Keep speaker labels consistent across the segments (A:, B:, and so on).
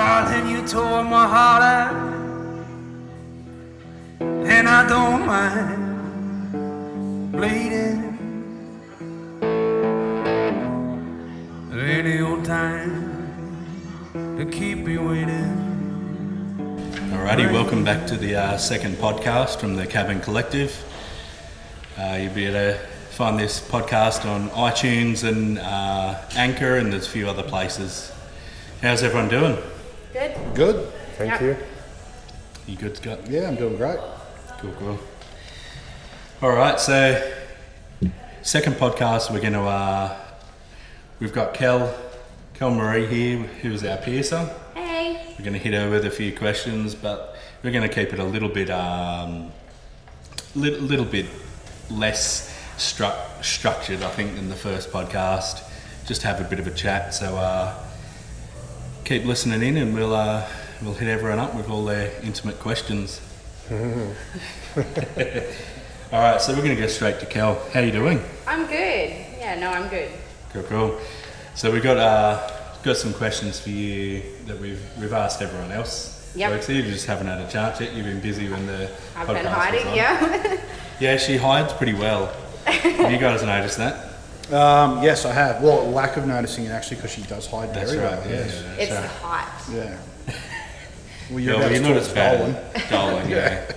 A: Darling, you tore my heart out, and I don't mind bleeding at any old time to keep you waiting.
B: Alrighty, welcome back to the second podcast from the Cabin Collective. You'll be able to find this podcast on iTunes and Anchor, and there's a few other places. How's everyone doing?
C: Good.
D: Good.
E: Thank you.
B: You good, Scott?
D: Yeah, I'm doing great.
B: Cool. Alright, so second podcast, we've got Kel Maree here, who is our piercer.
C: Hey.
B: We're going to hit her with a few questions, but we're going to keep it a little bit less structured, I think, than the first podcast. Just have a bit of a chat. So keep listening in, and we'll hit everyone up with all their intimate questions. All right, so we're going to go straight to Kel. How you doing?
C: I'm good. Yeah, no, I'm good.
B: Cool. So we got some questions for you that we've asked everyone else.
C: Yep.
B: So you just haven't had a chance yet. You've been busy when the
C: I've
B: podcast
C: been hiding,
B: was on.
C: yeah.
B: Yeah, she hides pretty well. Have you guys noticed that?
D: Yes, I have. Well, lack of noticing it actually, because she does hide
B: That's
D: very
B: right.
D: well.
B: Yeah,
D: Yes.
B: that's
C: It's
B: right.
C: hot.
D: Yeah. Well,
B: Yeah,
D: you're
B: well,
D: about
B: you're
D: to
B: not
D: talk
B: as
D: to
B: bad.
D: Dolan.
B: Dolan, yeah.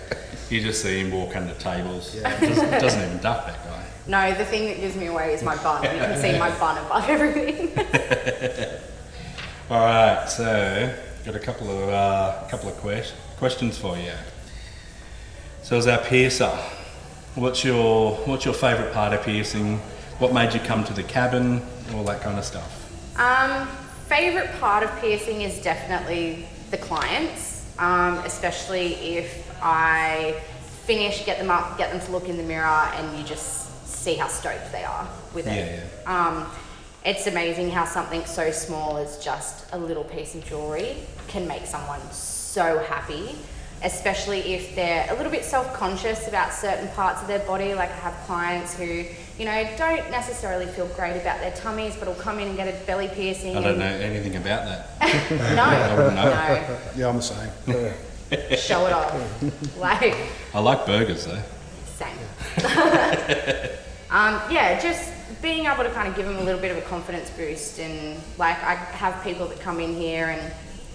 B: You just see him walk under tables.
D: Yeah.
B: Doesn't even duck, that guy.
C: No, the thing that gives me away is my bun. You can see my bun above everything.
B: All right, so got a couple of questions for you. So as our piercer, what's your favourite part of piercing? What made you come to the cabin? All that kind of stuff.
C: Favorite part of piercing is definitely the clients, especially if I finish, get them to look in the mirror, and you just see how stoked they are with it.
B: Yeah.
C: It's amazing how something so small as just a little piece of jewelry can make someone so happy, especially if they're a little bit self-conscious about certain parts of their body. Like, I have clients who, don't necessarily feel great about their tummies, but will come in and get a belly piercing.
B: I don't know anything about that.
C: No,
D: Yeah, I'm the same.
C: no. Show it off. Like,
B: I like burgers though.
C: same. Just being able to kind of give them a little bit of a confidence boost, and like, I have people that come in here and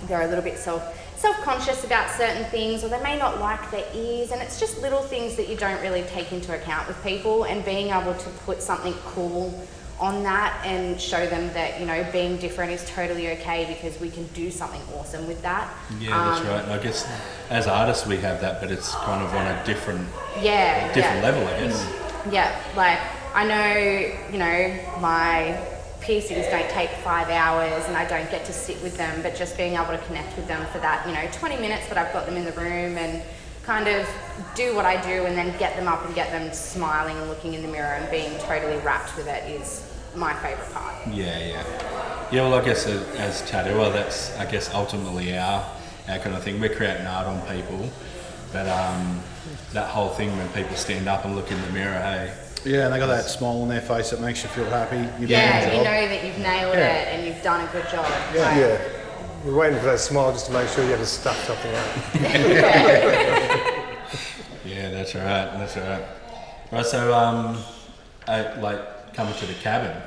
C: they're a little bit self-conscious about certain things, or they may not like their ears, and it's just little things that you don't really take into account with people, and being able to put something cool on that and show them that, being different is totally okay, because we can do something awesome with that.
B: Yeah, that's right. And I guess as artists we have that, but it's kind of on a different level, I guess.
C: Yeah, like, I know, my piercings don't take 5 hours and I don't get to sit with them, but just being able to connect with them for that, 20 minutes that I've got them in the room, and kind of do what I do, and then get them up and get them smiling and looking in the mirror and being totally wrapped with it, is my favourite part.
B: Yeah, well, I guess as tattooer, that's, I guess, ultimately our kind of thing. We're creating art on people, but that whole thing when people stand up and look in the mirror, hey.
D: Yeah, and they got that smile on their face that makes you feel happy.
C: You know that you've nailed it and you've done a good job.
E: Yeah. We're waiting for that smile just to make sure you haven't stuffed something up.
B: Yeah, that's right. Right, so coming to the cabin.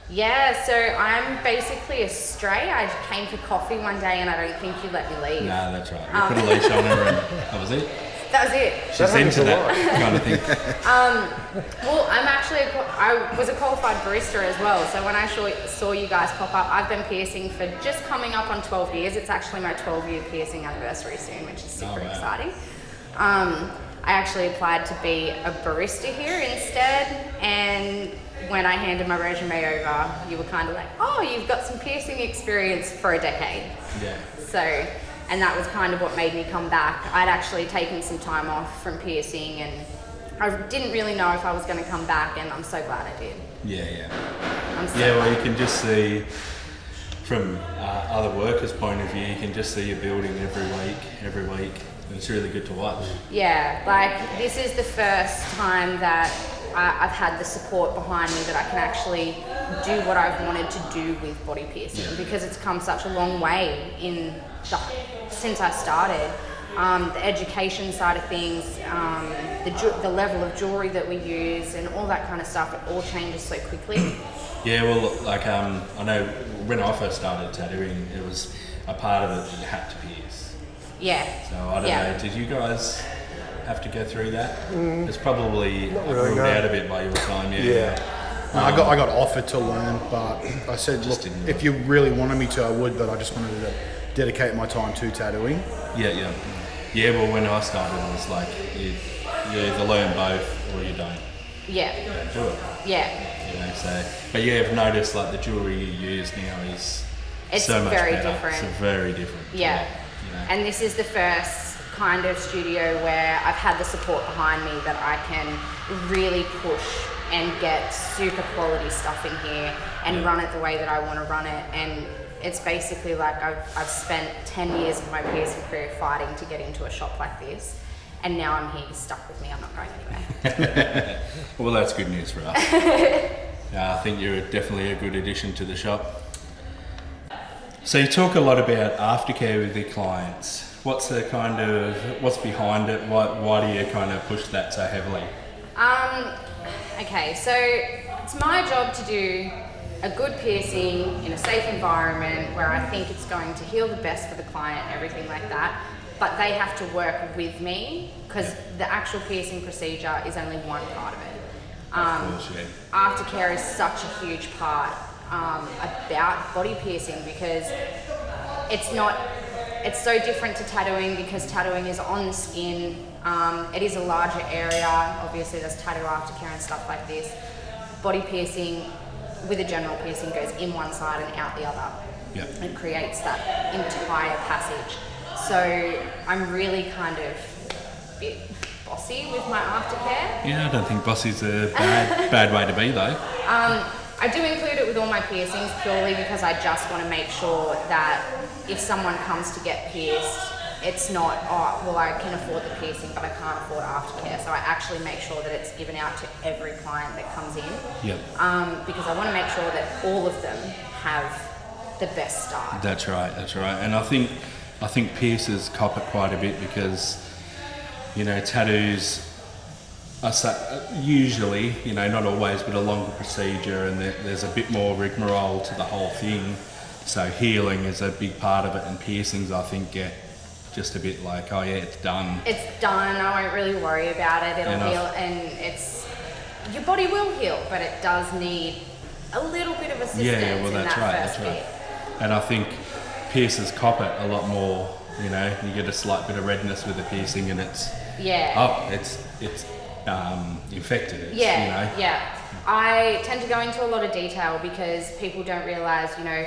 C: Yeah, so I'm basically a stray. I came for coffee one day and I don't think you let me leave.
B: No, that's right. You put a leash on her and that was it.
C: That was it.
B: She's into that kind of thing.
C: Well, I was a qualified barista as well. So when I saw you guys pop up, I've been piercing for just coming up on 12 years. It's actually my 12-year piercing anniversary soon, which is super exciting. I actually applied to be a barista here instead, and when I handed my resume over, you were kind of like, oh, you've got some piercing experience for a decade.
B: Yeah.
C: So, and that was kind of what made me come back. I'd actually taken some time off from piercing, and I didn't really know if I was going to come back, and I'm so glad I did.
B: Yeah.
C: I'm so
B: Well,
C: glad.
B: you can just see from other workers' point of view, you can just see you building every week. And it's really good to watch.
C: Yeah, like, this is the first time that I've had the support behind me that I can actually do what I've wanted to do with body piercing because it's come such a long way since I started. The education side of things, the level of jewelry that we use, and all that kind of stuff. It all changes so quickly.
B: Yeah, well, like I know when I first started tattooing, it was a part of it that you had to pierce.
C: Yeah.
B: So I don't know. Did you guys have to go through that? It's probably
E: really,
B: ruled
E: no.
B: out a bit by your time.
E: Yeah.
D: No, I got offered to learn, but I said, look,
B: didn't
D: if you really wanted me to, I would, but I just wanted to dedicate my time to tattooing.
B: Yeah, well, when I started, it was like you either learn both or you don't.
C: Yeah.
B: Do it.
C: Yeah.
B: You know, so, but yeah, I've noticed like the jewelry you use now is
C: It's
B: so much
C: very
B: better.
C: different.
B: It's very different.
C: Yeah.
B: You know.
C: And this is the first kind of studio where I've had the support behind me that I can really push and get super quality stuff in here and run it the way that I want to run it. And it's basically like I've spent 10 years of my piercing career fighting to get into a shop like this. And now I'm here, stuck with me, I'm not going anywhere.
B: Well, that's good news for us. I think you're definitely a good addition to the shop. So you talk a lot about aftercare with your clients. What's behind it? Why do you kind of push that so heavily?
C: Okay, so it's my job to do a good piercing in a safe environment where I think it's going to heal the best for the client, everything like that. But they have to work with me because the actual piercing procedure is only one part of it.
B: Of course, yeah.
C: Aftercare is such a huge part about body piercing because it's so different to tattooing because tattooing is on the skin. It is a larger area. Obviously, there's tattoo aftercare and stuff like this. Body piercing with a general piercing goes in one side and out the other.
B: Yeah.
C: It creates that entire passage. So I'm really kind of a bit bossy with my aftercare.
B: Yeah, I don't think bossy's a bad way to be though.
C: I do include it with all my piercings purely because I just want to make sure that if someone comes to get pierced, it's not, oh, well, I can afford the piercing, but I can't afford aftercare. So I actually make sure that it's given out to every client that comes in.
B: Yep.
C: Because I want to make sure that all of them have the best start.
B: That's right. And I think piercers cop it quite a bit because, you know, tattoos are usually, you know, not always, but a longer procedure, and there's a bit more rigmarole to the whole thing. So healing is a big part of it, and piercings, I think, get just a bit like, oh yeah, it's done.
C: It's done. I won't really worry about it. It'll heal, and your body will heal, but it does need a little bit of assistance in that first bit.
B: And I think piercers cop it a lot more. You know, you get a slight bit of redness with the piercing, and it's infected.
C: Yeah. I tend to go into a lot of detail because people don't realise, you know,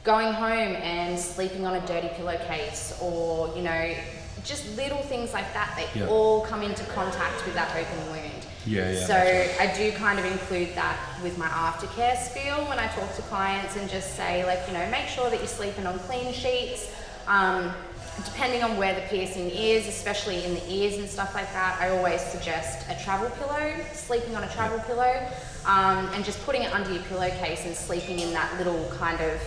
C: going home and sleeping on a dirty pillowcase, or, you know, just little things like that, they all come into contact with that open wound. So I do kind of include that with my aftercare spiel when I talk to clients and just say, like, you know, make sure that you're sleeping on clean sheets. Depending on where the piercing is, especially in the ears and stuff like that, I always suggest a travel pillow, sleeping on a travel pillow, and just putting it under your pillowcase and sleeping in that little kind of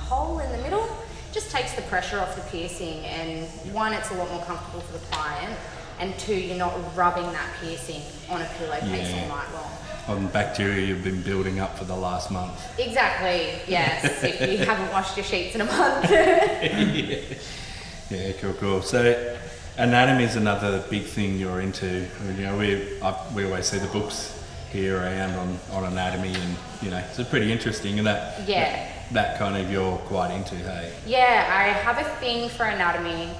C: hole in the middle. Just takes the pressure off the piercing, and one, it's a lot more comfortable for the client, and two, you're not rubbing that piercing on a pillowcase all night long.
B: On bacteria you've been building up for the last month. Exactly,
C: yes, if you haven't washed your sheets in a month.
B: Yeah, cool. So anatomy is another big thing you're into. You know, we always see the books here around on anatomy, and, you know, it's pretty interesting, and that kind of you're quite into, hey?
C: Yeah, I have a thing for anatomy.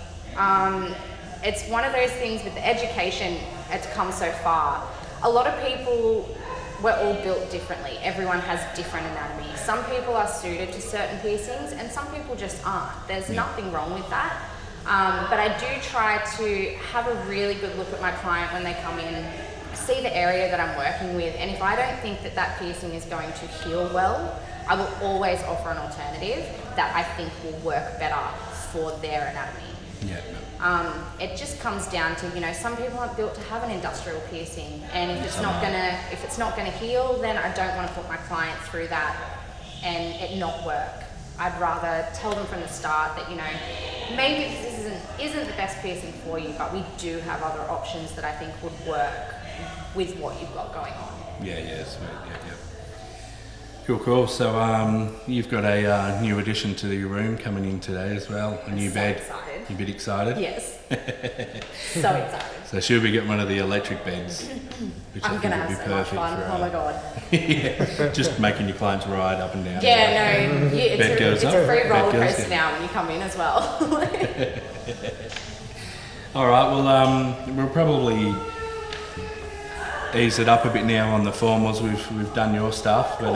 C: It's one of those things with the education, it's come so far. A lot of people, we're all built differently. Everyone has different anatomy. Some people are suited to certain piercings and some people just aren't. There's nothing wrong with that. But I do try to have a really good look at my client when they come in, see the area that I'm working with, and if I don't think that that piercing is going to heal well, I will always offer an alternative that I think will work better for their anatomy.
B: Yeah.
C: It just comes down to, you know, some people aren't built to have an industrial piercing, and if it's not gonna heal, then I don't want to put my client through that and it not work. I'd rather tell them from the start that, you know, maybe this isn't the best piercing for you, but we do have other options that I think would work with what you've got going on.
B: Yeah, sweet. Yeah. Cool. So you've got a new addition to your room coming in today as well. A new bed.
C: Excited.
B: You a bit excited?
C: Yes. So excited.
B: So she'll be getting one of the electric beds, which
C: I'm gonna have so much fun. Oh my god.
B: Yeah, just making your clients ride up and down.
C: Yeah, no, it's a free roller
B: Bed goes
C: coaster
B: down.
C: now when you come in as well.
B: All right. Well, we'll probably ease it up a bit now on the formals. We've done your stuff, but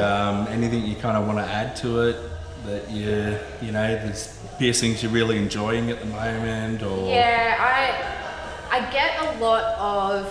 B: anything you kind of want to add to it that you know, there's piercings you're really enjoying at the moment, or
C: Yeah, I get a lot of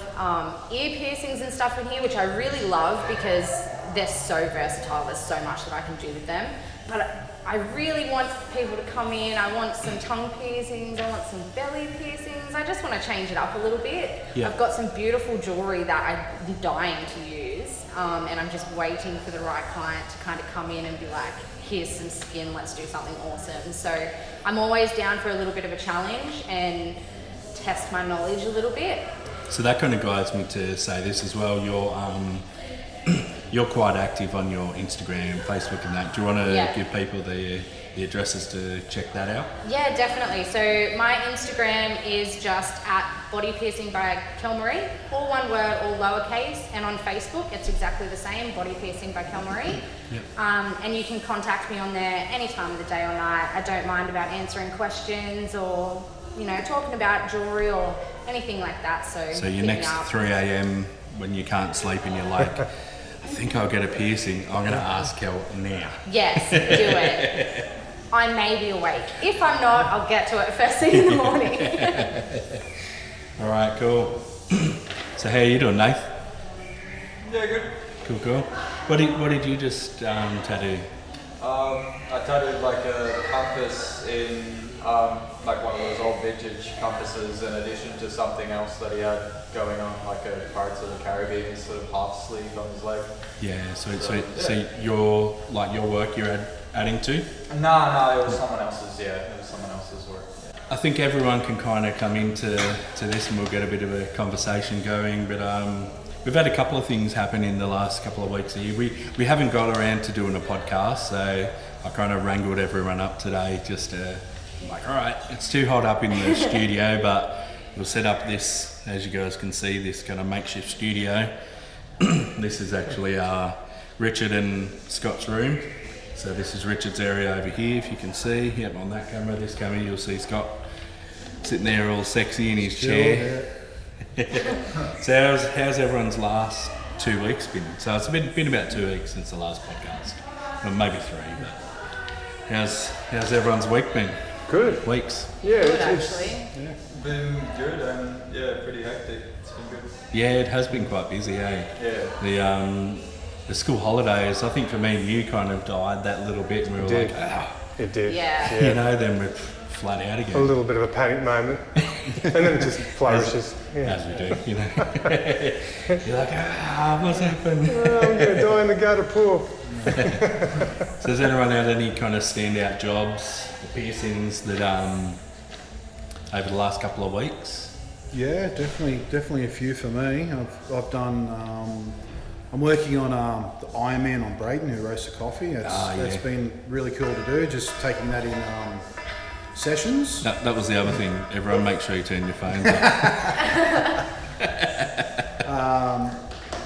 C: ear piercings and stuff in here, which I really love because they're so versatile. There's so much that I can do with them. But I really want people to come in. I want some tongue piercings. I want some belly piercings. I just want to change it up a little bit.
B: Yeah.
C: I've got some beautiful jewelry that I'm dying to use, and I'm just waiting for the right client to kind of come in and be like, here's some skin, let's do something awesome. So I'm always down for a little bit of a challenge and test my knowledge a little bit.
B: so that kind of guides me to say this as well. You're quite active on your Instagram, Facebook, and that. Do you want to give people the addresses to check that out?
C: Yeah, definitely. So my Instagram is just at Body Piercing by Kel Maree, all one word, all lowercase, and on Facebook it's exactly the same, Body Piercing by Kel Maree.
B: Yep.
C: And you can contact me on there any time of the day or night. I don't mind about answering questions or, you know, talking about jewelry or anything like that. So
B: So your
C: hit me
B: next
C: up.
B: 3 a.m. when you can't sleep and you're like, I think I'll get a piercing. I'm going to ask Kel now.
C: Yes, do it. I may be awake. If I'm not, I'll get to it first thing in the morning.
B: All right, cool. So how you doing, Nath?
F: Yeah, good.
B: Cool. What did you just tattoo?
F: I tattooed like a compass in like one of those old vintage compasses in addition to something else that he had going on, like a Pirates of the Caribbean sort of half sleeve on his leg.
B: Yeah, so your work you're adding to?
F: No, it was someone else's. Yeah, it was someone else's work. Yeah.
B: I think everyone can kind of come into this and we'll get a bit of a conversation going, but we've had a couple of things happen in the last couple of weeks here. We haven't got around to doing a podcast, so I kind of wrangled everyone up today just to, like, all right, it's too hot up in the studio, but we'll set up this, as you guys can see, this kind of makeshift studio. This is actually Richard and Scott's room. So this is Richard's area over here, if you can see. Yep, on that camera, this camera, you'll see Scott sitting there all sexy in his chair. So how's everyone's last 2 weeks been? So it's been about 2 weeks since the last podcast. Well, maybe 3, but how's everyone's week been?
E: Good.
B: Weeks?
E: Yeah,
C: Good,
E: it's
C: actually.
F: Been good and yeah, pretty hectic. It's been good.
B: Yeah, it has been quite busy, eh?
F: Yeah.
B: The school holidays, I think for me and you kind of died that little bit and we were
E: did.
B: like, ah,
E: it did.
C: Yeah.
B: you know, then we're flat out
E: A
B: again.
E: little bit of a panic moment, and then it just flourishes.
B: As we do, you know. You're like, what's happened?
E: Oh, I'm going to die in the gutter pool.
B: So has anyone had any kind of standout jobs, piercings that over the last couple of weeks?
D: Yeah, definitely a few for me. I've done. I'm working on the Ironman on Brayton, who roasts the coffee. That's been really cool to do. Just taking that in sessions.
B: That was the other thing. Everyone, make sure you turn your phones off.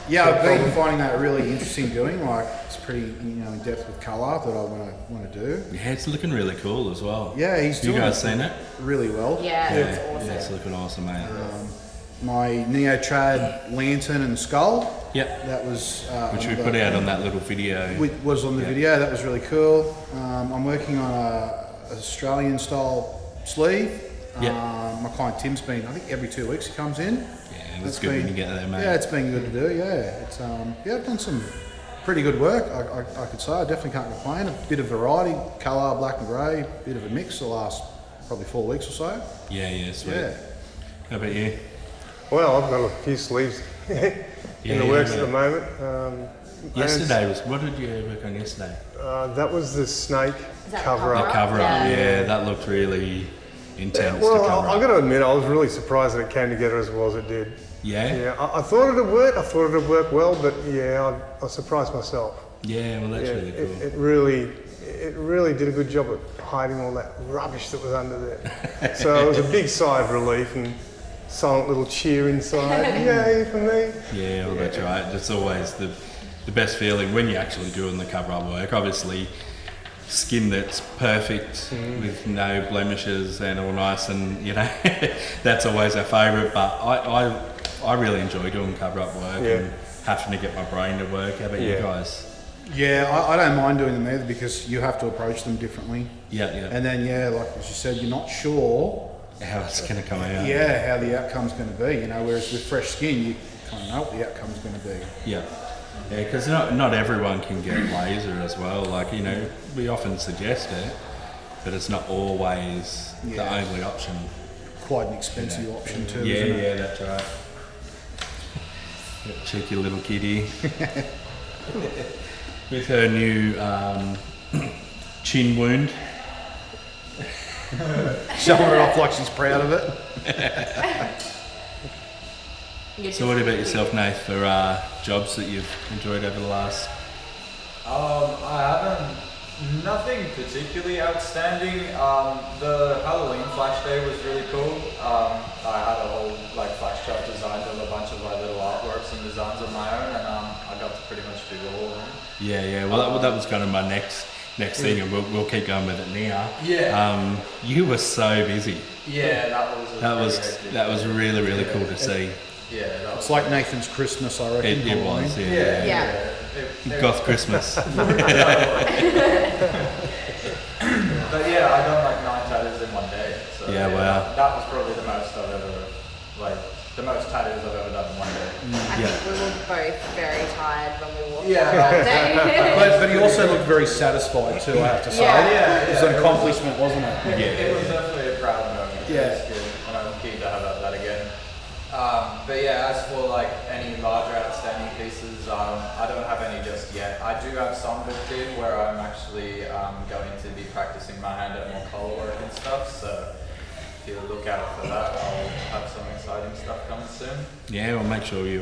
D: Yeah, I've been finding that really interesting doing. Like, it's pretty, in depth with colour that I want to do.
B: Yeah, it's looking really cool as well.
D: Yeah, he's
B: You
D: doing
B: guys seen it?
D: really well.
C: Yeah, it's awesome.
B: Yeah, it's looking awesome, mate.
D: My Neotrad lantern and skull.
B: Yep.
D: That was
B: Which we put out on that little video.
D: was on the video. That was really cool. I'm working on a Australian style sleeve.
B: Yep.
D: My client Tim's been, I think every 2 weeks he comes in.
B: Yeah, that's good when you get there, mate.
D: Yeah, it's been good to do. Yeah, it's I've done some pretty good work. I could say I definitely can't complain. A bit of variety, colour, black and grey, bit of a mix the last probably 4 weeks or so.
B: Yeah, sweet.
D: Yeah.
B: How about you?
E: Well, I've got a few sleeves in the works at the moment.
B: Yesterday what did you work on yesterday?
E: That was the snake
C: Is that
E: cover
B: The
E: up.
B: cover up,
C: Yeah.
B: yeah, that looked really intense
E: Well,
B: to cover
E: I've
B: up.
E: got to admit, I was really surprised that it came together as well as it did.
B: Yeah?
E: Yeah, I thought it'd work. I thought it'd work well, but yeah, I surprised myself.
B: Yeah, well that's
E: Yeah,
B: really cool.
E: it really did a good job at hiding all that rubbish that was under there. So it was a big sigh of relief and silent little cheer inside. Yay for me!
B: Yeah, well that's right. It's always the best feeling when you're actually doing the cover up work. Obviously, skin that's perfect with no blemishes and all nice, and you know that's always our favourite. But I really enjoy doing cover up work and having to get my brain to work. How about you guys?
D: Yeah, I don't mind doing them either because you have to approach them differently.
B: Yeah.
D: And then, like as you said, you're not sure
B: How it's going to come out.
D: how the outcome's going to be, you know, whereas with fresh skin, you kind of know what the outcome's going to be.
B: Yeah, because not everyone can get laser as well. Like, you know, we often suggest it, but it's not always the only option.
D: Quite an expensive option too,
B: Yeah,
D: isn't it?
B: that's right. That cheeky little kitty. With her new chin wound.
D: Showing it off like she's proud of it.
B: So what about yourself, Nath, for jobs that you've enjoyed over the last?
F: I haven't, nothing particularly outstanding. The Halloween flash day was really cool. I had a whole flash chart designed of a bunch of little artworks and designs of my own, and I got to pretty much do all of them.
B: Yeah. Well, that was kind of my next thing, and we'll keep going with it now.
F: Yeah.
B: You were so busy.
F: Yeah,
B: That was really cool to see.
F: Yeah, that was
D: It's like Nathan's Christmas, I reckon.
B: It was, yeah.
C: Yeah.
B: Goth Christmas.
F: But yeah, I done 9 tattoos in one day. So
B: Yeah, wow.
F: That was probably the most I've ever, the most tattoos I've ever done in one day.
C: I think we were both very tired when we walked
F: Yeah.
C: out that day.
D: But he also looked very satisfied too, I have to say.
C: Yeah.
D: It was an accomplishment, wasn't it?
F: It was definitely a proud moment.
D: Yeah.
F: It's good, and I'm keen to have that again. But yeah, as for any larger outstanding pieces, I don't have any just yet. I do have some booked in where I'm actually going to be practicing my hand at more colour work and stuff. So if you look out for that, I'll have some exciting stuff coming soon.
B: Yeah, well, make sure you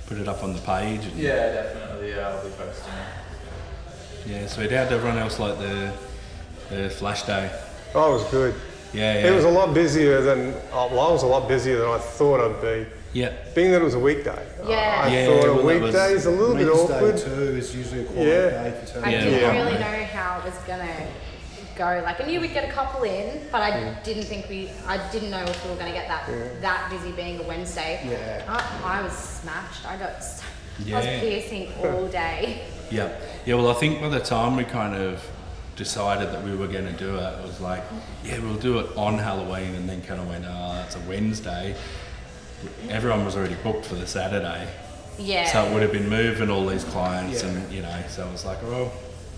B: put it up on the page. And
F: Yeah, definitely. Yeah, I'll be posting it.
B: Yeah, so how did everyone else like the flash day?
E: Oh, it was good.
B: Yeah.
E: It was a lot busier than I was a lot busier than I thought I'd be.
B: Yeah.
E: Being that it was a weekday.
C: Yeah.
E: I
B: Yeah,
E: thought
B: well,
E: a
B: that was-
E: weekday is a little bit
D: Wednesday
E: awkward.
D: too is usually a quiet
E: Yeah.
D: day for tattoos.
C: I
B: Yeah.
C: didn't
E: Yeah.
C: really know how it was gonna go. I knew we'd get a couple in, but I didn't think I didn't know if we were gonna get that busy being a Wednesday.
D: Yeah.
C: I was smashed. I was
B: Yeah.
C: piercing all day.
B: Yeah. Well, I think by the time we kind of decided that we were going to do it, it was like, yeah, we'll do it on Halloween, and then kind of went, oh, it's a Wednesday. Everyone was already booked for the Saturday.
C: Yeah.
B: So it would have been moving all these clients,
D: Yeah.
B: and so it was like, oh,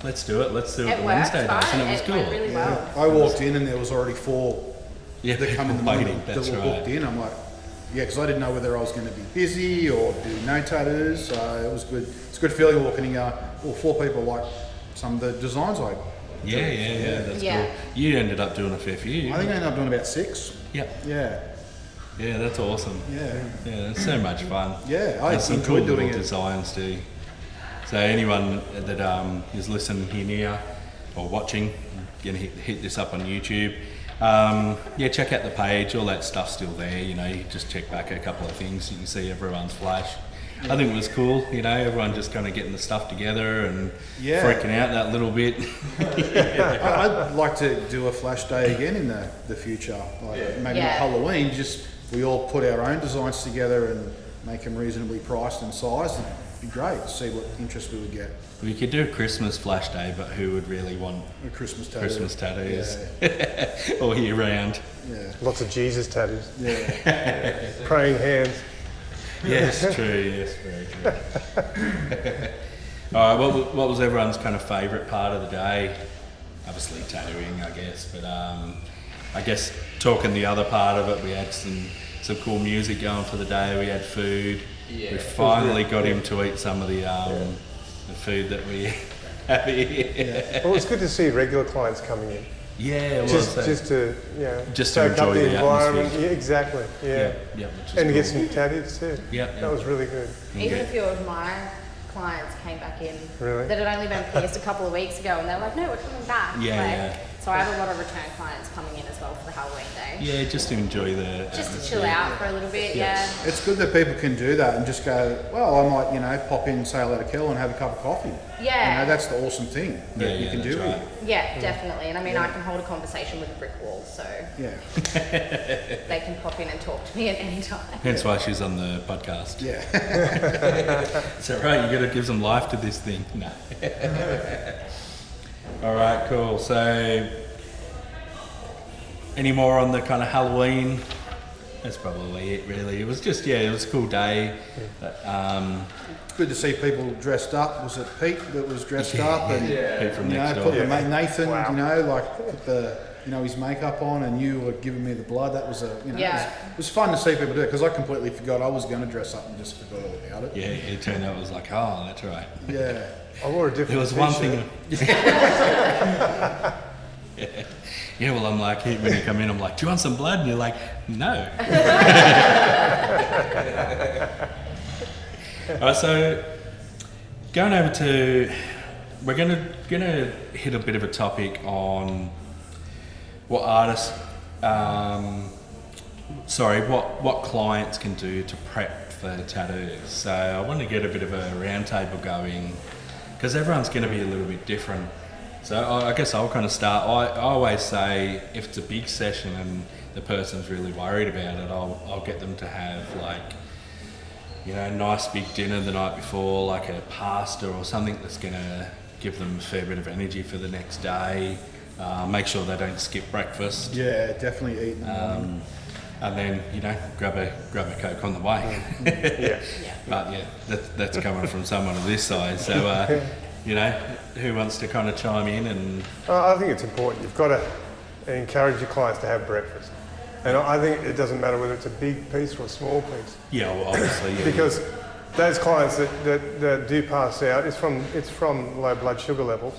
B: let's do it. Let's do it
C: It
B: the
C: worked,
B: Wednesday days, and it was cool.
C: went really well.
D: I walked in and there was already 4
B: Yeah,
D: that come in the
B: waiting,
D: morning that
B: that's
D: were
B: right.
D: booked in. I'm like, yeah, because I didn't know whether I was going to be busy or do no tattoos. So it was good. It's a good feeling walking in. 4 people like some of the designs I.
B: Yeah, that's
C: Yeah.
B: cool. You ended up doing a fair few.
D: I think I ended up doing about 6.
B: Yeah,
D: Yeah,
B: that's awesome.
D: yeah,
B: It's so much fun.
D: yeah. I
B: There's some
D: enjoyed
B: cool
D: doing
B: little
D: it.
B: designs too. So anyone that is listening here now or watching, you can hit this up on YouTube. Check out the page. All that stuff's still there. You just check back a couple of things. You can see everyone's flash. I think it was cool. Everyone just kind of getting the stuff together and
D: Yeah.
B: freaking out that little bit.
D: I'd like to do a flash day again in the future. Maybe not
C: Yeah.
D: Halloween. Just we all put our own designs together and make them reasonably priced and sized. It'd be great to see what interest we would get.
B: We could do a Christmas flash day, but who would really want
D: A Christmas tattoo.
B: Christmas tattoos
D: Yeah,
B: all year round?
D: yeah.
E: Lots of Jesus tattoos.
D: Yeah.
E: Praying hands.
B: Yes, true. Yes, very true. All right. What was everyone's kind of favourite part of the day? Obviously tattooing, I guess. But I guess talking the other part of it, we had some cool music going for the day. We had food.
F: Yeah.
B: We finally got him to eat some of the food that we have here.
E: Yeah. Well, it's good to see regular clients coming in.
B: Yeah,
E: Just to
B: just to
E: soak up
B: enjoy
E: the
B: the
E: environment.
B: atmosphere.
E: Yeah, exactly. Yeah.
B: Which is
E: And to get
B: cool.
E: some tattoos too. That was really good.
C: Even a few of my clients came back in
E: Really?
C: that had only been pierced a couple of weeks ago, and they're like, no, we're coming back. So I have a lot of return clients coming in as well for the Halloween day.
B: Yeah, just to enjoy the
C: Just to
B: atmosphere.
C: chill out for a little bit,
D: It's good that people can do that and just go, well, I might, pop in, say hello to Kel and have a cup of coffee.
C: Yeah.
D: That's the awesome thing that you can do
B: that's
D: here.
C: Yeah, definitely. And I mean, I can hold a conversation with a brick wall, so
D: Yeah.
C: they can pop in and talk to me at any time.
B: Hence why she's on the podcast.
D: Yeah.
B: So right, you got to give some life to this thing. No. All right, cool. So, any more on the kind of Halloween? That's probably it, really. It was just, it was a cool day.
D: Good to see people dressed up. Was it Pete that was dressed up? And
B: Pete from next door.
D: put the mate Nathan, put the his makeup on, and you were giving me the blood. That was it was fun to see people do it, because I completely forgot I was going to dress up and just forgot all about it.
B: Yeah, it turned out it was like, oh, that's right.
D: Yeah.
E: I wore a different
B: There was one
E: t-shirt.
B: thing. Yeah, well, I'm like, when you come in, I'm like, do you want some blood? And you're like, no. All right, so going over to, we're gonna hit a bit of a topic on what artists, what clients can do to prep for tattoos. So I want to get a bit of a roundtable going, because everyone's going to be a little bit different. So I guess I'll kind of start. I always say, if it's a big session and the person's really worried about it, I'll get them to have a nice big dinner the night before, like a pasta or something that's going to give them a fair bit of energy for the next day. Make sure they don't skip breakfast.
D: Yeah, definitely eat in the morning.
B: And then, grab a Coke on the way. But that's coming from someone of this size. So, who wants to kind of chime in and...
E: I think it's important. You've got to encourage your clients to have breakfast. And I think it doesn't matter whether it's a big piece or a small piece.
B: Yeah, well, obviously, yeah.
E: Because those clients that do pass out, it's from low blood sugar levels.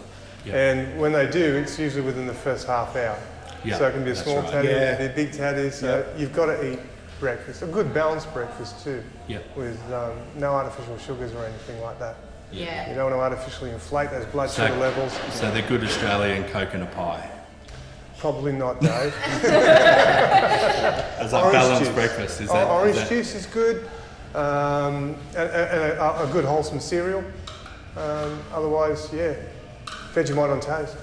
B: Yeah.
E: And when they do, it's usually within the first half hour.
B: Yeah,
E: So it can be a
B: that's
E: small
B: right.
E: tattoo,
D: Yeah.
E: it can be a big tattoo. So you've got to eat breakfast. A good balanced breakfast too.
B: Yeah.
E: With no artificial sugars or anything like that. You
C: Yeah.
E: don't want to artificially inflate those blood sugar levels.
B: So the good Australian coconut pie.
E: Probably not, Dave.
B: As a
E: Orange
B: balanced
E: juice.
B: breakfast, is
E: Orange
B: that...
E: juice is good, and a good wholesome cereal. Otherwise, Vegemite on toast.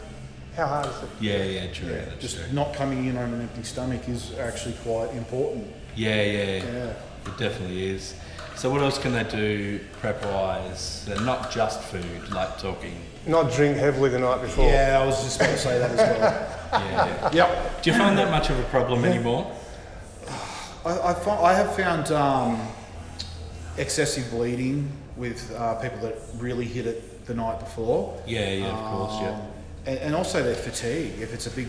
E: How hard is it?
B: Yeah, true.
D: Yeah,
B: That's
D: just
B: true.
D: not coming in on an empty stomach is actually quite important.
B: Yeah,
D: Yeah.
B: it definitely is. So what else can they do prep-wise? Not just food, like talking.
E: Not drink heavily the night before.
D: Yeah, I was just about to say that as well.
B: Yeah.
D: Yep.
B: Do you find that much of a problem anymore?
D: I have found excessive bleeding with people that really hit it the night before.
B: Yeah, of course, yeah.
D: And also their fatigue. If it's a big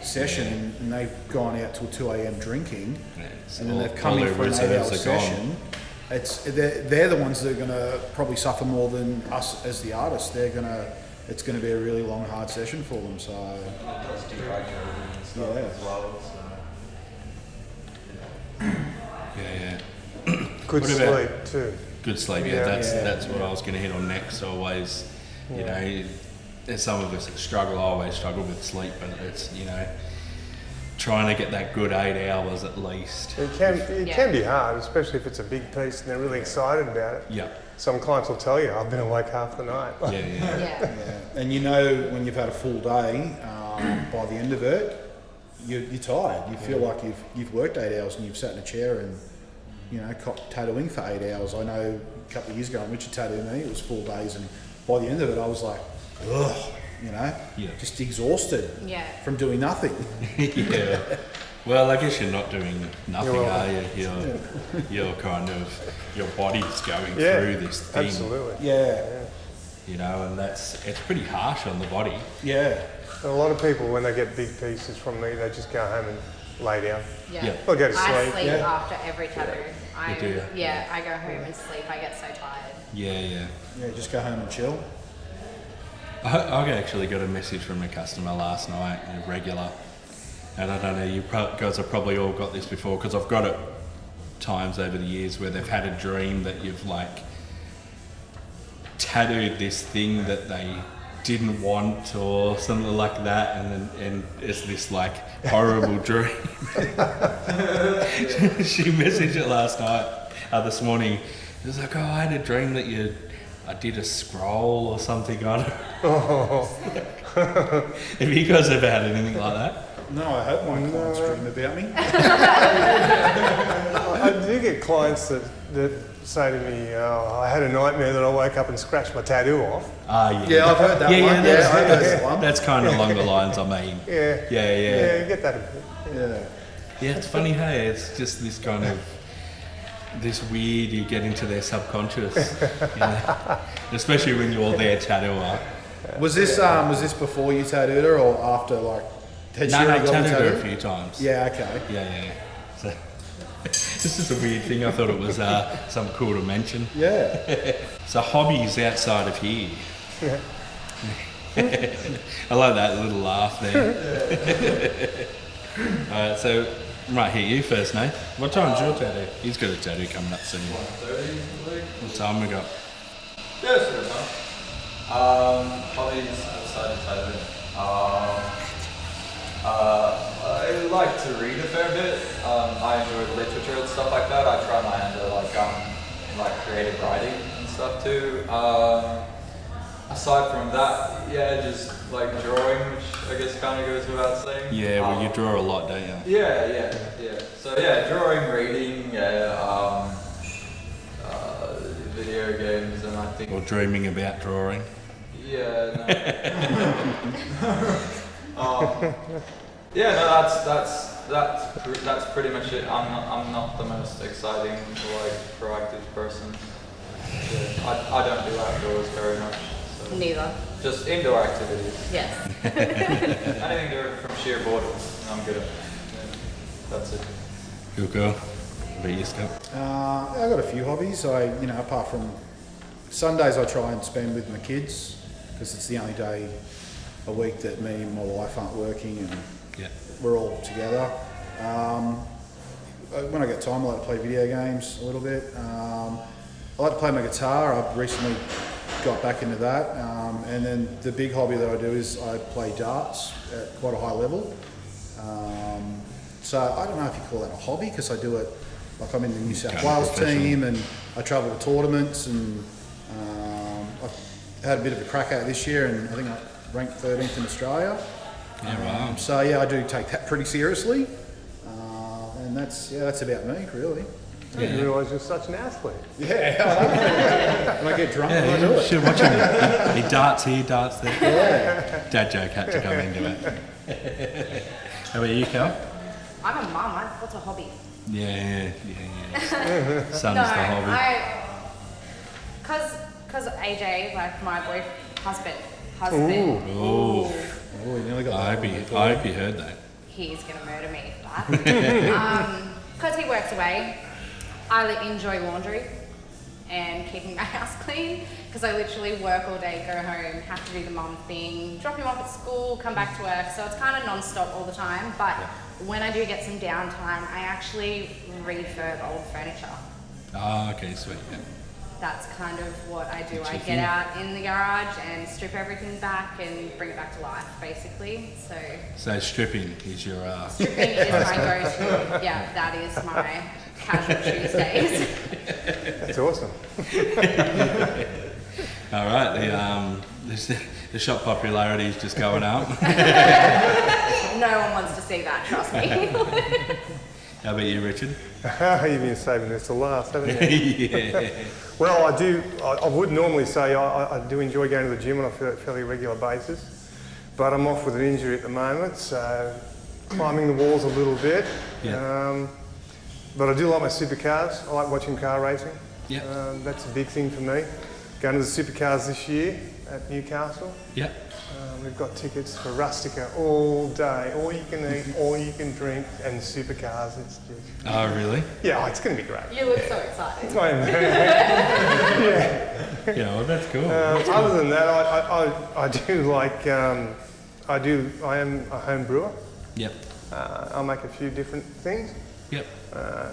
D: session and they've gone out till 2 a.m. drinking, and then they've come in for an 8-hour session, they're the ones that are going to probably suffer more than us as the artists. It's going to be a really long, hard session for them. So
F: It's dehydrated and stuff as well.
B: Yeah.
E: Good
B: What about-
E: sleep too.
B: Good sleep,
E: Yeah.
B: That's what I was going to hit on next. Always, there's some of us that struggle. I always struggle with sleep, but it's trying to get that good 8 hours at least.
E: It can be hard, especially if it's a big piece and they're really excited about it.
B: Yeah.
E: Some clients will tell you, I've been awake half the night.
B: Yeah.
C: Yeah.
D: and when you've had a full day, by the end of it, you're tired. You feel like you've worked 8 hours and you've sat in a chair and tattooing for 8 hours. I know a couple of years ago when Richard tattooed me, it was full days, and by the end of it I was like, ugh, just exhausted from doing nothing.
B: Yeah. Well, I guess you're not doing nothing, are you? You're kind of, your body's going through this thing.
E: Absolutely.
D: Yeah.
B: And it's pretty harsh on the body.
D: Yeah.
E: And a lot of people, when they get big pieces from me, they just go home and lay down.
C: Yeah.
B: Yeah.
E: Or go to
C: I
E: sleep.
C: sleep
D: Yeah.
C: after every tattoo.
B: You do?
C: Yeah, I go home and sleep. I get so tired.
B: Yeah.
D: Yeah, just go home and chill.
B: I actually got a message from a customer last night, a regular, and I don't know, you guys have probably all got this before, because I've got it times over the years where they've had a dream that you've like tattooed this thing that they didn't want or something like that, and it's this like horrible dream. She messaged it last night, this morning. It was like, oh, I had a dream that I did a scroll or something on it. Have you guys ever had anything like that?
D: No, I hope my clients dream about me.
E: I do get clients that say to me, oh, I had a nightmare that I woke up and scratched my tattoo off.
B: Yeah.
D: Yeah, I've heard that one.
B: Yeah,
D: Yeah, I heard that one.
B: that's kind of along the lines, I mean.
E: Yeah.
B: Yeah.
E: You get that a bit.
D: Yeah.
B: Yeah, it's funny, hey, it's just this kind of, this weird, you get into their subconscious, you know? Especially when you're their tattooer.
D: Was this before you tattooed her or after, like, had she
B: No,
D: already got the
B: tattooed her a
D: tattoo?
B: few times.
D: Yeah, okay.
B: Yeah. So, this is a weird thing, I thought it was something cool to mention.
D: Yeah.
B: So hobbies outside of here.
E: Yeah.
B: I like that little laugh there. Alright, so right here, you first, Nate. What time's your tattoo? He's got a tattoo coming up soon.
F: 1:30,
B: What time we got?
F: Yeah, sort of fun. Hobbies outside of tattooing. I like to read a fair bit. I enjoy literature and stuff like that. I try my hand at like creative writing and stuff too. Aside from that, yeah, just like drawing, which I guess kind of goes without saying.
B: Yeah, well, you draw a lot, don't you?
F: Yeah. So yeah, drawing, reading, video games, and I think.
B: Or dreaming about drawing.
F: Yeah. No. Yeah, no, that's pretty much it. I'm not the most exciting, like proactive person. Yeah, I don't do outdoors very much. So.
C: Neither.
F: Just indoor activities.
C: Yes.
F: Anything different from sheer boredom, I'm good at. Yeah, that's it.
B: Cool. What about you, Scott?
D: I've got a few hobbies. Apart from Sundays, I try and spend with my kids because it's the only day a week that me and my wife aren't working and
B: Yeah.
D: we're all together. When I get time, I like to play video games a little bit. I like to play my guitar. I've recently got back into that. And then the big hobby that I do is I play darts at quite a high level. So I don't know if you call that a hobby because I do it, like I'm in the New South
B: Kind of
D: Wales
B: professional.
D: team and I travel to tournaments and I've had a bit of a crack at it this year and I think I ranked 13th in Australia.
B: Yeah, right.
D: So yeah, I do take that pretty seriously. And that's about me really.
E: I didn't realise you're such an athlete.
D: Yeah, when I get drunk, I do
B: Yeah, you
D: it.
B: should watch him. He darts here, darts there.
D: Yeah.
B: Dad joke had to come into it. How about you, Kel?
C: I'm a mum. What's a hobby?
B: Yeah. Son's
C: No,
B: the hobby.
C: Because AJ, like my husband.
B: Ooh.
D: Oh, you nearly got
B: I
D: that.
B: hope you heard that.
C: He's gonna murder me for that. Because he works away, I enjoy laundry and keeping my house clean. Because I literally work all day, go home, have to do the mum thing, drop him off at school, come back to work. So it's kind of non-stop all the time. But when I do get some downtime, I actually refurb old furniture.
B: Oh, okay, sweet. Yeah.
C: That's kind of what I do. I
B: Chicken.
C: get out in the garage and strip everything back and bring it back to life, basically.
B: So stripping is your
C: Stripping is my go-to. Yeah, that is my casual Tuesdays.
E: That's awesome.
B: all right. The shop popularity is just going up.
C: No one wants to see that, trust me.
B: How about you, Richard?
E: You've been saving this to last, haven't you?
B: Yeah.
E: Well, I would normally say I do enjoy going to the gym on a fairly regular basis, but I'm off with an injury at the moment, so climbing the walls a little bit.
B: Yeah.
E: But I do like my supercars. I like watching car racing.
B: Yeah.
E: That's a big thing for me. Going to the supercars this year at Newcastle.
B: Yeah.
E: We've got tickets for Rustica all day, all you can eat, all you can drink, and supercars. It's just
B: Oh, really?
E: yeah, it's going to be great.
C: You look so excited.
E: I am.
B: Yeah, well, that's cool.
E: Other than that, I do like I am a home brewer.
B: Yep.
E: I'll make a few different things,
B: Yep.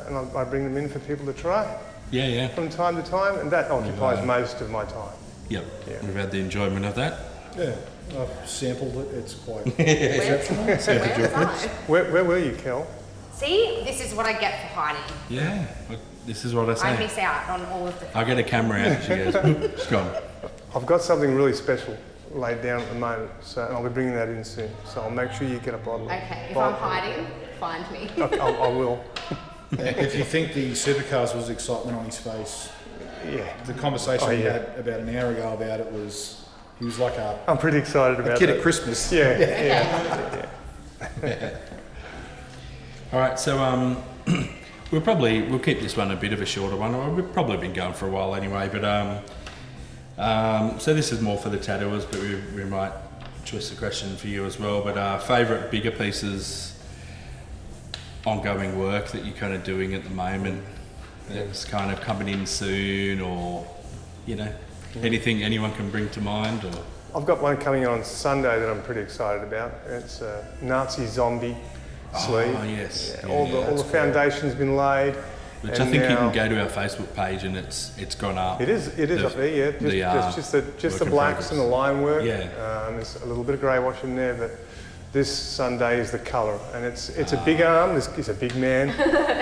E: and I bring them in for people to try
B: Yeah, yeah.
E: from time to time, and that occupies most of my time.
B: Yep.
E: Yeah.
B: We've had the enjoyment of that.
D: Yeah, I've sampled it. It's quite
C: Where's I?
E: Where were you, Kel?
C: See, this is what I get for hiding.
B: Yeah. Well, this is what I say.
C: I miss out on all of the.
B: I get a camera out and she goes, "Oop, it's gone."
E: I've got something really special laid down at the moment, so and I'll be bringing that in soon. So I'll make sure you get a bottle.
C: Okay, if I'm hiding, find me.
E: I will.
D: If you think the supercars was excitement on his face,
E: Yeah,
D: the conversation
E: Oh,
D: we
E: yeah.
D: had about an hour ago about it was, he was like a
E: I'm pretty excited about
D: kid
E: that.
D: at Christmas.
E: Yeah.
B: All right, so we'll keep this one a bit of a shorter one. We've probably been going for a while anyway, but so this is more for the tattooers, but we might choose the question for you as well. But favourite bigger pieces, ongoing work that you're kind of doing at the moment that's kind of coming in soon, or anything anyone can bring to mind, or
E: I've got one coming on Sunday that I'm pretty excited about. It's a Nazi zombie sleeve.
B: Oh yes,
E: Yeah, all the foundation's been laid.
B: Which
E: and
B: I think you
E: now-
B: can go to our Facebook page and it's gone up.
E: It is up there, yeah. Just the
B: work in
E: blacks and the line work.
B: Yeah.
E: There's a little bit of grey wash in there, but this Sunday is the colour, and it's a big arm. He's a big man.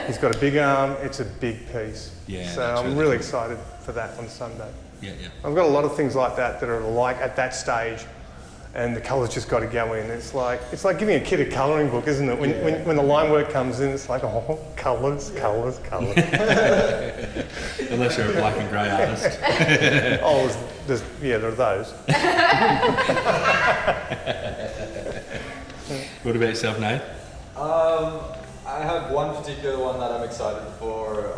E: He's got a big arm. It's a big piece.
B: Yeah,
E: So
B: that's
E: I'm
B: really
E: really
B: cool.
E: excited for that on Sunday.
B: Yeah.
E: I've got a lot of things like that are like at that stage, and the colour's just got to go in. It's like giving a kid a colouring book, isn't it? When the line work comes in, it's like, oh, colours.
B: Unless you're a black and grey artist.
E: Oh, there are those.
B: What about yourself, Nate?
F: I have one particular one that I'm excited for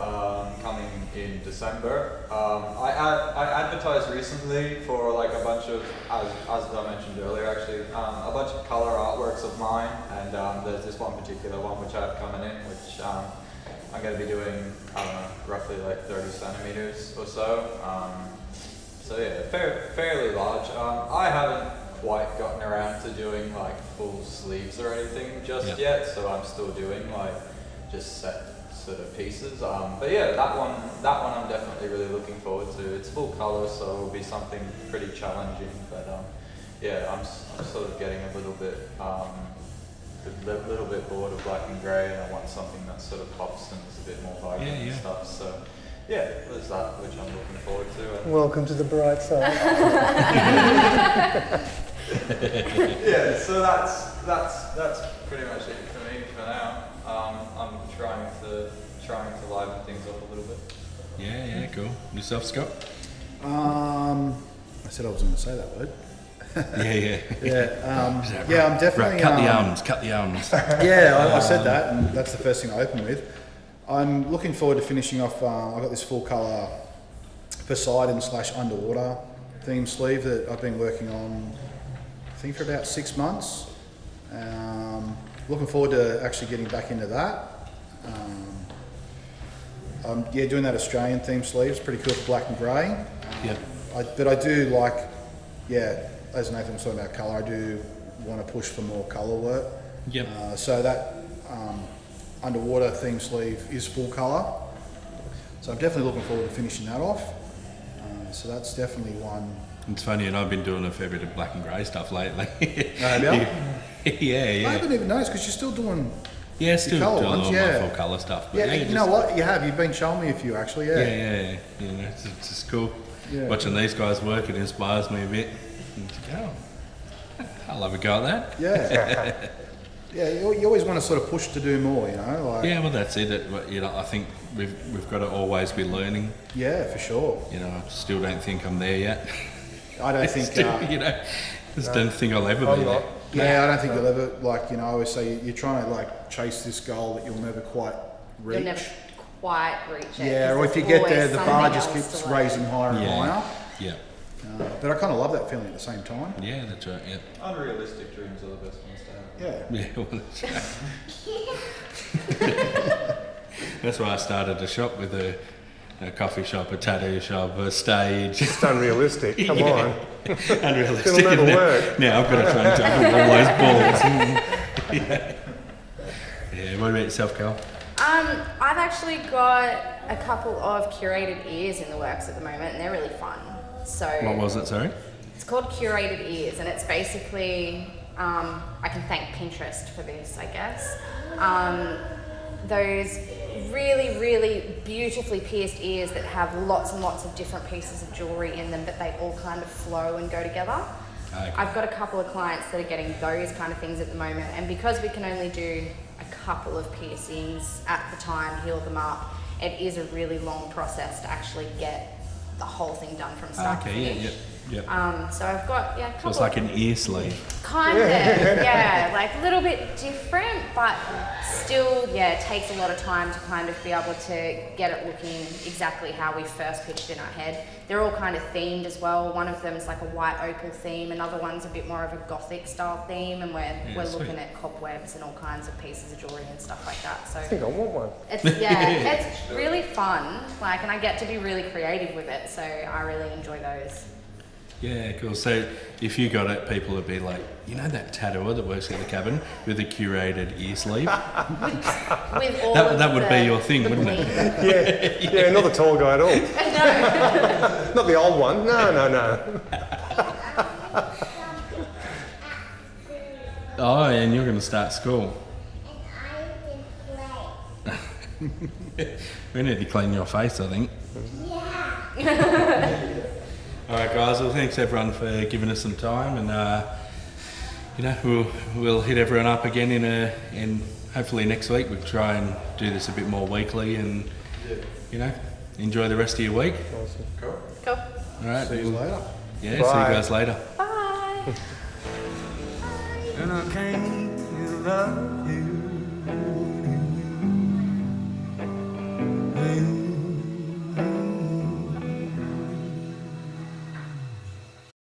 F: coming in December. I advertised recently for like a bunch of, as I mentioned earlier actually, a bunch of colour artworks of mine, and there's this one particular one which I have coming in, which I'm going to be doing, I don't know, roughly like 30 centimetres or so. So yeah, fairly large. I haven't quite gotten around to doing like full sleeves or anything just yet, so I'm still doing like just set sort of pieces. But yeah, that one I'm definitely really looking forward to. It's full colour, so it'll be something pretty challenging. But yeah, I'm sort of getting a little bit bored of black and grey, and I want something that sort of pops and is a bit more vibrant and stuff. So yeah, there's that which I'm looking forward to. And
E: Welcome to the bright side.
F: yeah, so that's pretty much it for me for now. I'm trying to liven things up a little bit.
B: Yeah, cool. Yourself, Scott?
D: I said I wasn't going to say that word.
B: Yeah.
D: Yeah, I'm definitely.
B: Right, cut the arms.
D: Yeah, I said that, and that's the first thing I opened with. I'm looking forward to finishing off. I've got this full colour Poseidon/underwater theme sleeve that I've been working on, I think, for about 6 months. Looking forward to actually getting back into that. Doing that Australian theme sleeve is pretty cool for black and grey. But I do like, as Nathan was talking about colour, I do want to push for more colour work.
B: Yep.
D: So that underwater theme sleeve is full colour. So I'm definitely looking forward to finishing that off. So that's definitely one.
B: It's funny, and I've been doing a fair bit of black and grey stuff lately.
D: Yeah.
B: Yeah.
D: I haven't even noticed because you're still doing.
B: Yeah, still
D: colour
B: doing
D: ones,
B: all my full colour stuff. But
D: You know what? You have. You've been showing me a few actually.
B: Yeah. You know, it's just cool.
D: Yeah.
B: Watching these guys work, it inspires me a bit. And it's like, I'll have a go at that.
D: Yeah. Yeah. You always want to sort of push to do more. You know. Like.
B: Yeah, well, that's it. I think we've got to always be learning.
D: Yeah, for sure.
B: You know, I still don't think I'm there yet.
D: I don't think.
B: Don't think I'll ever be there.
D: Yeah, I don't think you'll ever, I always say, you're trying to chase this goal that you'll never quite reach.
C: You'll never quite reach it.
D: Yeah,
C: 'cause
D: or if you
C: there's
D: get there,
C: always
D: the bar
C: something
D: just
C: else
D: keeps
C: to learn.
D: raising higher and higher.
B: Yeah.
D: But I kind of love that feeling at the same time.
B: Yeah, that's right. Yeah.
F: Unrealistic dreams are the best ones to have.
D: Yeah.
B: Yeah, well, that's why I started a shop with a coffee shop, a tattoo shop, a stage.
E: It's unrealistic. Come on.
B: Unrealistic.
E: It'll never
B: now,
E: work.
B: now I've got to try and jump with all those balls. Yeah. What about yourself, Kel?
C: I've actually got a couple of curated ears in the works at the moment, and they're really fun. So
B: What was it, sorry?
C: it's called curated ears, and it's basically I can thank Pinterest for this, I guess. Those really, really beautifully pierced ears that have lots and lots of different pieces of jewellery in them, but they all kind of flow and go together.
B: Okay.
C: I've got a couple of clients that are getting those kind of things at the moment, and because we can only do a couple of piercings at the time, heal them up, it is a really long process to actually get the whole thing done from start to
B: Okay,
C: finish.
B: yep.
C: So I've got a
B: So
C: couple
B: it's like
C: of
B: an ear sleeve.
C: kind of, yeah, like a little bit different, but still, yeah, it takes a lot of time to kind of be able to get it looking exactly how we first pitched in our head. They're all kind of themed as well. One of them is like a white opal theme, another one's a bit more of a gothic style theme, and we're
B: sweet.
C: looking at cobwebs and all kinds of pieces of jewellery and stuff like that. So
E: I think I want one.
C: it's really fun, like, and I get to be really creative with it, so I really enjoy those.
B: Yeah, cool. So if you got it, people would be like, you know that tattooer that works at the cabin with a curated ear sleeve?
C: With all
B: That would be your thing, wouldn't it?
E: Yeah, not the tall guy at all.
C: No.
E: Not the old one. No.
B: Oh, and you're going to start school. We need to clean your face, I think. All right, guys. Well, thanks everyone for giving us some time, and we'll hit everyone up again in hopefully next week. We'll try and do this a bit more weekly, and enjoy the rest of your week.
E: Awesome.
C: Cool.
B: All right.
D: See you later.
B: Yeah. See you
E: Bye.
B: guys later.
C: Bye.
A: And I came in love.